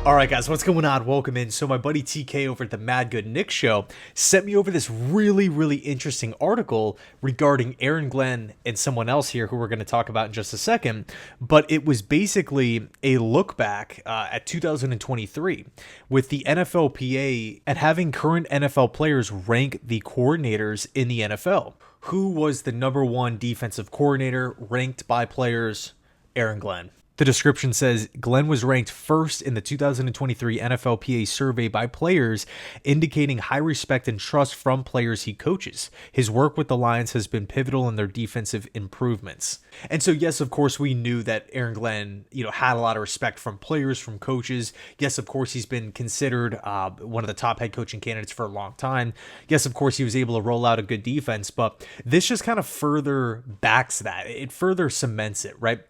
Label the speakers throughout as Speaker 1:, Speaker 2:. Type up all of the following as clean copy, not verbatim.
Speaker 1: All right, guys, what's going on? Welcome in. So my buddy TK over at the Mad Good Nick Show sent me over this really interesting article regarding Aarn Glenn and someone else here who we're going to talk about in just a second. But it was basically a look back at 2023 with the NFLPA and having current NFL players rank the coordinators in the NFL. Who was the number one defensive coordinator ranked by players? Aarn Glenn. The description says Glenn was ranked first in the 2023 NFLPA survey by players, indicating high respect and trust from players he coaches. His work with the Lions has been pivotal in their defensive improvements. And so, yes, of course, we knew that Aarn Glenn, had a lot of respect from players, from coaches. Yes, of course, he's been considered one of the top head coaching candidates for a long time. Yes, of course, he was able to roll out a good defense, but this just kind of further backs that. It further cements it, right?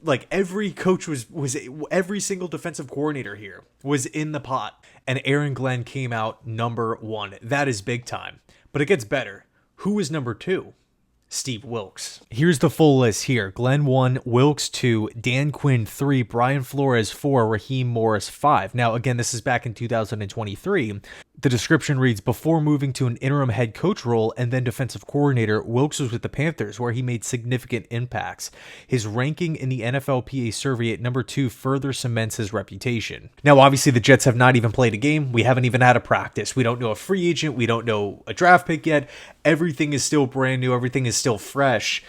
Speaker 1: Like every coach was every single defensive coordinator here was in the pot, and Aarn Glenn came out number one. That is big time. But it gets better. Who was number two? Steve WIlks. Here's the full list here. Glenn 1, Wilks 2, Dan Quinn 3, Brian Flores 4, Raheem Morris 5. Now, again, this is back in 2023. The description reads, before moving to an interim head coach role and then defensive coordinator, Wilks was with the Panthers, where he made significant impacts. His ranking in the NFLPA survey at number 2 further cements his reputation. Now, obviously, the Jets have not even played a game. We haven't even had a practice. We don't know a free agent. We don't know a draft pick yet. Everything is still brand new. Everything is still fresh.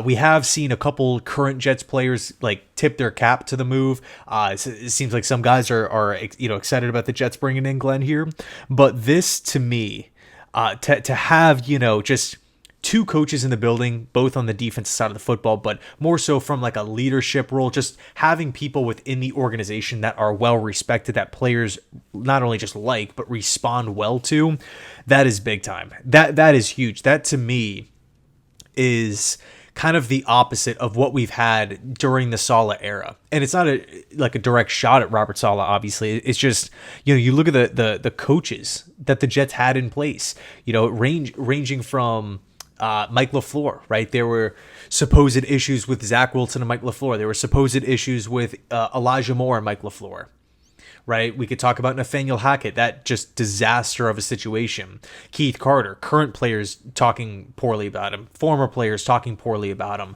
Speaker 1: We have seen a couple current Jets players tip their cap to the move. It seems like some guys are excited about the Jets bringing in Glenn here. But this, to me, to have just two coaches in the building, both on the defensive side of the football, but more so from a leadership role, just having people within the organization that are well respected, that players not only just like but respond well to, that is big time. That is huge. That to me is kind of the opposite of what we've had during the Saleh era. And it's not a direct shot at Robert Saleh, obviously. It's just, you look at the coaches that the Jets had in place, ranging from Mike LaFleur, right? There were supposed issues with Zach Wilson and Mike LaFleur. There were supposed issues with Elijah Moore and Mike LaFleur. Right? We could talk about Nathaniel Hackett, that just disaster of a situation. Keith Carter, current players talking poorly about him, former players talking poorly about him.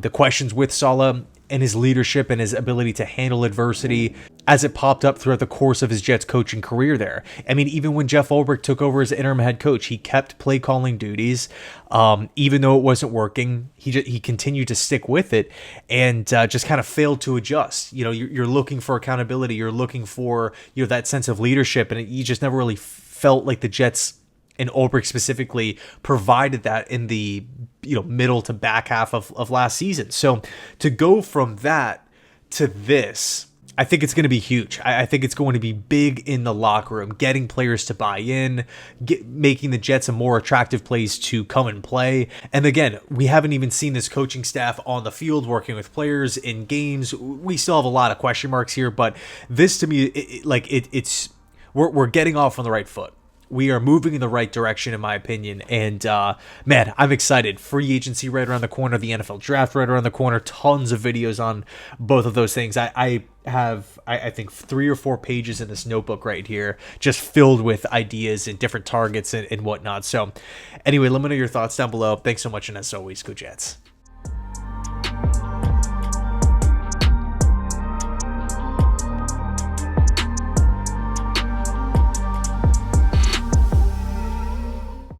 Speaker 1: The questions with Saleh and his leadership and his ability to handle adversity as it popped up throughout the course of his Jets coaching career there. I mean, even when Jeff Ulbrich took over as interim head coach, he kept play calling duties. Even though it wasn't working, he continued to stick with it and just kind of failed to adjust. You're looking for accountability. You're looking for that sense of leadership, and you just never really felt like the Jets and Ulbrich specifically provided that in the middle to back half of last season. So to go from that to this, I think it's going to be huge. I think it's going to be big in the locker room, getting players to buy in, making the Jets a more attractive place to come and play. And again, we haven't even seen this coaching staff on the field working with players in games. We still have a lot of question marks here, but this to me, we're getting off on the right foot. We are moving in the right direction, in my opinion. And, man, I'm excited. Free agency right around the corner. The NFL draft right around the corner. Tons of videos on both of those things. I have, I think, 3 or 4 pages in this notebook right here, just filled with ideas and different targets and whatnot. So, anyway, let me know your thoughts down below. Thanks so much, and as always, go Jets.